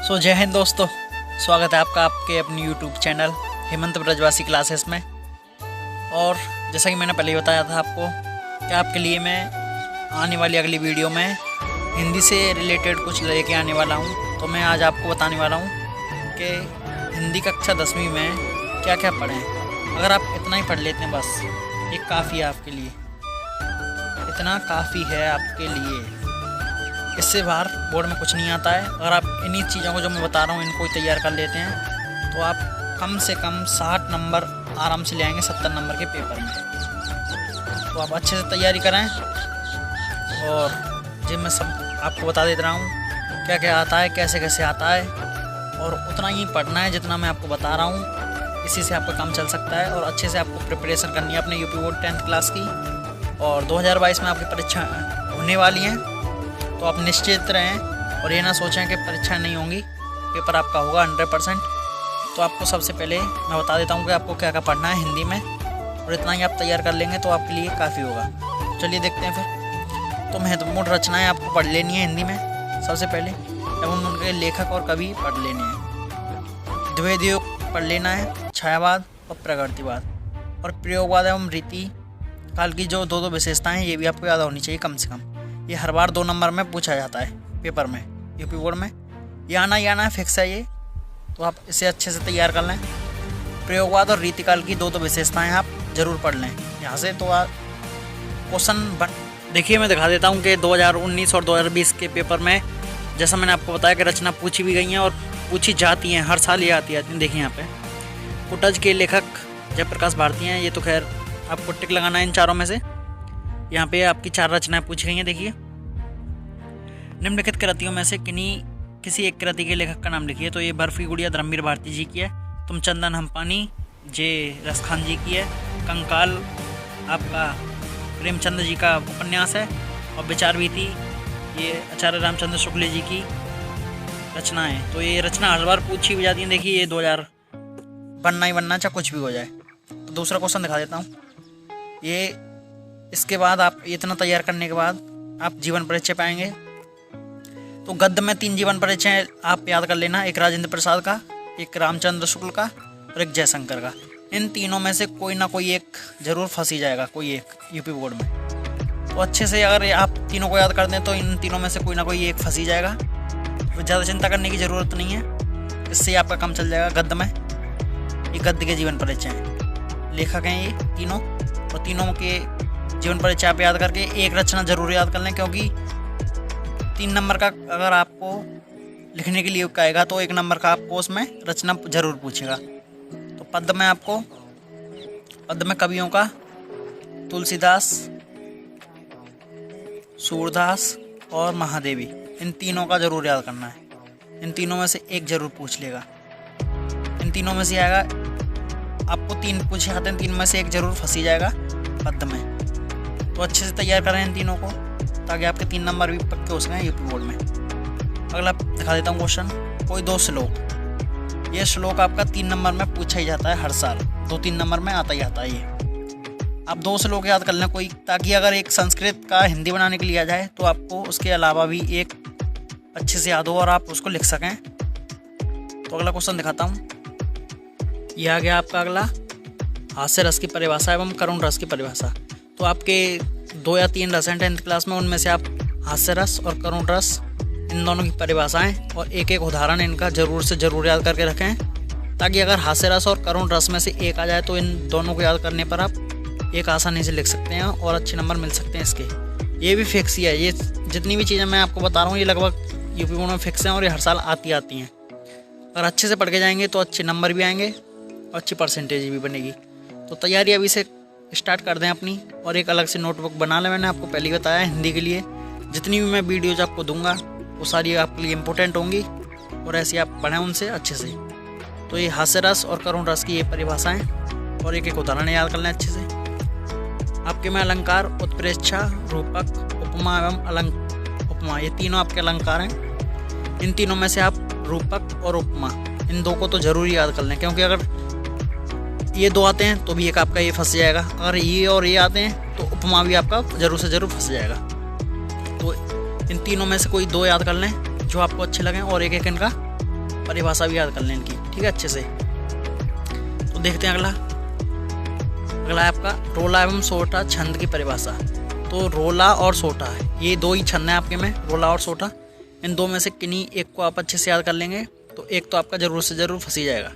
जय हिंद दोस्तों, स्वागत है आपका आपके अपनी यूट्यूब चैनल हेमंत ब्रजवासी क्लासेस में। और जैसा कि मैंने पहले ही बताया था आपको कि आपके लिए मैं आने वाली अगली वीडियो में हिंदी से रिलेटेड कुछ लेके आने वाला हूँ। तो मैं आज आपको बताने वाला हूँ कि हिंदी कक्षा 10वीं में क्या क्या पढ़ें। अगर आप इतना ही पढ़ लेते हैं बस, ये काफ़ी है आपके लिए, इतना काफ़ी है आपके लिए। इससे बाहर बोर्ड में कुछ नहीं आता है। अगर आप इन्हीं चीज़ों को जो मैं बता रहा हूँ इनको तैयार कर लेते हैं तो आप कम से कम 60 नंबर आराम से ले आएंगे 70 नंबर के पेपर में। तो आप अच्छे से तैयारी करें। और जी मैं सब आपको बता देता रहा हूँ क्या क्या आता है, कैसे कैसे आता है, और उतना ही पढ़ना है जितना मैं आपको बता रहा हूँ। इसी से आपका काम चल सकता है। और अच्छे से आपको प्रिपरेशन करनी है अपने यूपी बोर्ड 10th क्लास की। और 2022 में आपकी परीक्षा होने वाली हैं, तो आप निश्चित रहें और ये ना सोचें कि परीक्षा नहीं होंगी, पेपर आपका होगा 100%। तो आपको सबसे पहले मैं बता देता हूँ कि आपको क्या क्या पढ़ना है हिंदी में, और इतना ही आप तैयार कर लेंगे तो आपके लिए काफ़ी होगा। चलिए देखते हैं फिर। तो महत्वपूर्ण रचनाएं आपको पढ़ लेनी है हिंदी में सबसे पहले, एवं उनके लेखक और कवि पढ़ लेने हैं। द्वैध योग पढ़ लेना है, छायावाद और प्रकृतिवाद, और प्रयोगवाद एवं रीति काल की जो दो विशेषताएँ हैं ये भी आपको याद होनी चाहिए कम से कम। ये हर बार 2 नंबर में पूछा जाता है पेपर में, यूपी बोर्ड में। ये आना ही आना है, फिक्स है ये। तो आप इसे अच्छे से तैयार कर लें। प्रयोगवाद और रीतिकाल की दो विशेषताएं आप जरूर पढ़ लें यहाँ से। तो आप क्वेश्चन देखिए मैं दिखा देता हूँ कि 2019 और 2020 के पेपर में जैसा मैंने आपको बताया कि रचना पूछी भी गई हैं और पूछी जाती हैं, हर साल ये आती हैं। देखिए यहाँ पे कुटज के लेखक जयप्रकाश भारती हैं। ये तो खैर आपको टिक लगाना है इन चारों में से। यहाँ पे आपकी 4 रचनाएं पूछी गई हैं। देखिए, निम्नलिखित कृतियों में से किसी एक कृति के लेखक का नाम लिखिए। तो ये बर्फी गुड़िया धर्मवीर भारती जी की है। तुम चंदन हम पानी जे रसखान जी की है। कंकाल आपका प्रेमचंद जी का उपन्यास है। और विचार भी थी ये आचार्य रामचंद्र शुक्ल जी की रचना है। तो ये रचना हर बार पूछी भी जाती है। देखिए ये 2000 बनना ही बनना, चाहे कुछ भी हो जाए। तो दूसरा क्वेश्चन दिखा देता हूँ। ये इसके बाद आप इतना तैयार करने के बाद आप जीवन परिचय पाएंगे। तो गद्य में 3 जीवन परिचय आप याद कर लेना, एक राजेंद्र प्रसाद का, एक रामचंद्र शुक्ल का और एक जयशंकर का। इन तीनों में से कोई ना कोई एक जरूर फंसी जाएगा, कोई एक यूपी बोर्ड में। तो अच्छे से अगर आप तीनों को याद कर दें तो इन तीनों में से कोई ना कोई एक फंसी जाएगा। तो ज़्यादा चिंता करने की ज़रूरत नहीं है, इससे आपका काम चल जाएगा। गद्य में ये गद्य के जीवन परिचय हैं, लेखक हैं ये तीनों, और तीनों के जीवन परिचय आप याद करके एक रचना जरूर याद कर लें, क्योंकि 3 नंबर का अगर आपको लिखने के लिए कहेगा तो 1 नंबर का आपको उसमें रचना जरूर पूछेगा। तो पद्य में कवियों का तुलसीदास, सूरदास और महादेवी, इन तीनों का जरूर याद करना है। इन तीनों में से एक जरूर पूछ लेगा। इन तीनों में से आएगा, आपको 3 पूछे आते हैं, 3 में से एक जरूर फंसी जाएगा पद्य में। तो अच्छे से तैयार करें इन तीनों को, ताकि आपके 3 नंबर भी पक्के हो सकें यूपी बोर्ड में। अगला दिखा देता हूँ क्वेश्चन। कोई 2 श्लोक। ये श्लोक आपका 3 नंबर में पूछा ही जाता है हर साल, 2-3 नंबर में आता ही आता है ये। आप 2 श्लोक याद कर लें कोई, ताकि अगर एक संस्कृत का हिंदी बनाने के लिए आ जाए तो आपको उसके अलावा भी एक अच्छे से याद हो और आप उसको लिख सकें। तो अगला क्वेश्चन दिखाता हूँ। यह आ गया आपका अगला, हास्य रस की परिभाषा एवं करुण रस की परिभाषा। तो आपके 2 या 3 रस हैं 10th क्लास में, उनमें से आप हास्य रस और करुण रस इन दोनों की परिभाषाएं और एक एक उदाहरण इनका जरूर से जरूर याद करके रखें, ताकि अगर हास्य रस और करुण रस में से एक आ जाए तो इन दोनों को याद करने पर आप एक आसानी से लिख सकते हैं और अच्छे नंबर मिल सकते हैं इसके। ये भी फिक्स ही है। ये जितनी भी चीज़ें मैं आपको बता रहा हूँ ये लगभग यूपी बोर्ड में फिक्स हैं और ये हर साल आती हैं। अगर अच्छे से पढ़ के जाएंगे तो अच्छे नंबर भी आएंगे और अच्छी परसेंटेज भी बनेगी। तो तैयारी अभी से स्टार्ट कर दें अपनी, और एक अलग से नोटबुक बना लें। मैंने आपको पहले ही बताया हिंदी के लिए जितनी भी मैं वीडियोज़ आपको दूंगा वो सारी आपके लिए इम्पोर्टेंट होंगी, और ऐसे आप पढ़ें उनसे अच्छे से। तो ये हास्य रस और करुण रस की ये परिभाषाएं और एक एक उदाहरण याद कर लें अच्छे से। आपके में अलंकार, उत्प्रेक्षा, रूपक, उपमा एवं उपमा, ये तीनों आपके अलंकार हैं। इन तीनों में से आप रूपक और उपमा इन 2 को तो जरूर याद कर लें, क्योंकि अगर ये 2 आते हैं तो भी एक आपका ये फंस जाएगा। अगर ये और ये आते हैं तो उपमा भी आपका जरूर से जरूर फंस जाएगा। तो इन तीनों में से कोई 2 याद कर लें जो आपको अच्छे लगें, और एक एक इनका परिभाषा भी याद कर लें इनकी, ठीक है, अच्छे से। तो देखते हैं अगला है आपका रोला एवं सोटा छंद की परिभाषा। तो रोला और सोटा ये दो ही छंद हैं आपके में, रोला और सोटा। इन दो में से किन्हीं एक को आप अच्छे से याद कर लेंगे तो एक तो आपका ज़रूर से ज़रूर फंसी जाएगा।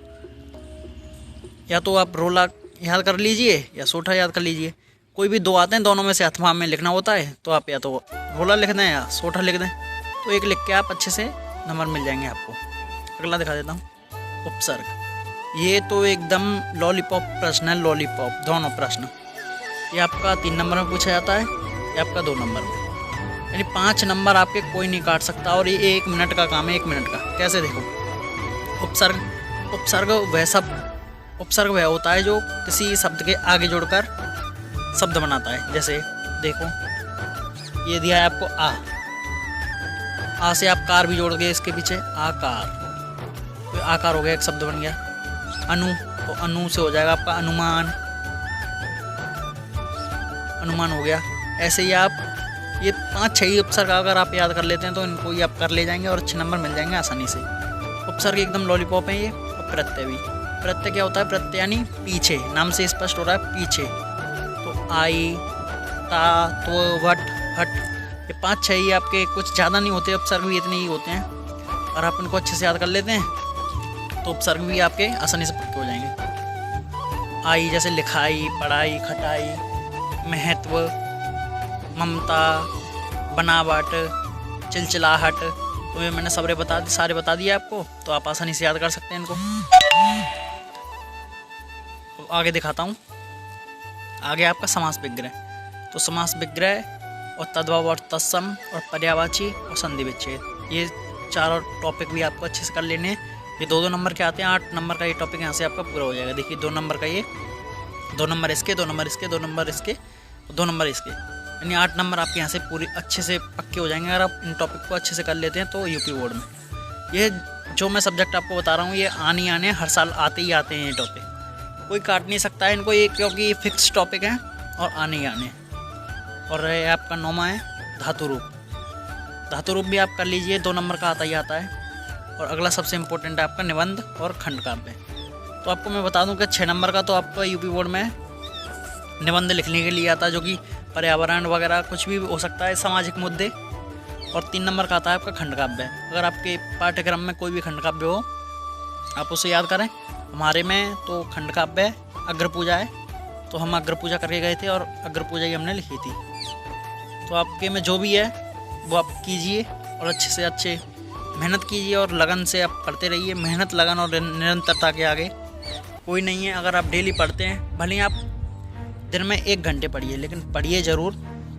या तो आप रोला याद कर लीजिए या सोटा याद कर लीजिए, कोई भी दो आते हैं, दोनों में से अथवा में लिखना होता है, तो आप या तो रोला लिख दें या सोटा लिख दें, तो एक लिख के आप अच्छे से नंबर मिल जाएंगे आपको। अगला दिखा देता हूँ, उपसर्ग। ये तो एकदम लॉलीपॉप प्रश्न है, लॉलीपॉप दोनों प्रश्न। ये आपका 3 नंबर में पूछा जाता है, ये आपका 2 नंबर में, यानी 5 नंबर आपके कोई नहीं काट सकता। और ये 1 मिनट का काम है, 1 मिनट का। कैसे देखो, उपसर्ग वह होता है जो किसी शब्द के आगे जोड़कर शब्द बनाता है। जैसे देखो, ये दिया है आपको आ से आप कार भी जोड़ गए इसके पीछे, आकार, तो आकार हो गया, एक शब्द बन गया। अनु, तो अनु से हो जाएगा आपका अनुमान, अनुमान हो गया। ऐसे ही आप ये 5-6 उपसर्ग अगर आप याद कर लेते हैं तो इनको ही आप कर ले जाएंगे और अच्छे नंबर मिल जाएंगे आसानी से। उपसर्ग एकदम लॉलीपॉप है ये। और प्रत्यय भी, प्रत्यय क्या होता है, प्रत्यय यानी पीछे, नाम से स्पष्ट हो रहा है पीछे। तो आई, ता, तो, वट, हट, ये 5-6 ही आपके, कुछ ज़्यादा नहीं होते, उपसर्ग भी इतने ही होते हैं। और आप इनको अच्छे से याद कर लेते हैं तो उपसर्ग भी आपके आसानी से पक्के हो जाएंगे। आई जैसे लिखाई, पढ़ाई, खटाई, महत्व, ममता, बनावट, चिलचिलाहट, तो ये मैंने सारे बता दिए आपको, तो आप आसानी से याद कर सकते हैं इनको। तो आगे दिखाता हूँ, आगे आपका समास विग्रह। तो समास विग्रह और तद्भव और तत्सम और पर्यायवाची और संधि विच्छेद, ये 4 टॉपिक भी आपको अच्छे से कर लेने हैं। ये 2-2 नंबर के आते हैं, 8 नंबर का ये टॉपिक यहाँ से आपका पूरा हो जाएगा। देखिए 2 नंबर का ये, 2 नंबर इसके, 2 नंबर इसके, 2 नंबर इसके, 2 नंबर इसके, यानी 8 नंबर आपके यहाँ से पूरी अच्छे से पक्के हो जाएंगे अगर आप इन टॉपिक को अच्छे से कर लेते हैं। तो यूपी बोर्ड में ये जो मैं सब्जेक्ट आपको बता रहा हूँ, ये आने हर साल आते ही आते हैं ये टॉपिक, कोई काट नहीं सकता है इनको ये, क्योंकि ये फिक्स टॉपिक है और आने ही आने। और ये आपका 9वां है धातु रूप। धातु रूप भी आप कर लीजिए, 2 नंबर का आता ही आता है। और अगला सबसे इम्पोर्टेंट है आपका निबंध और खंड काव्य। तो आपको मैं बता दूं कि 6 नंबर का तो आपका यूपी बोर्ड में निबंध लिखने के लिए आता है, जो कि पर्यावरण वगैरह कुछ भी हो सकता है, सामाजिक मुद्दे। और 3 नंबर का आता है आपका खंड काव्य। अगर आपके पाठ्यक्रम में कोई भी खंड काव्य हो आप उसे याद करें। हमारे में तो खंड काव्य अग्र पूजा है, तो हम अग्र पूजा करके गए थे और अग्र पूजा ही हमने लिखी थी। तो आपके में जो भी है वो आप कीजिए और अच्छे से अच्छे मेहनत कीजिए और लगन से आप पढ़ते रहिए। मेहनत, लगन और निरंतरता के आगे कोई नहीं है। अगर आप डेली पढ़ते हैं, भले ही आप दिन में 1 घंटे पढ़िए, लेकिन पढ़िए ज़रूर,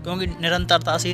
क्योंकि निरंतरता से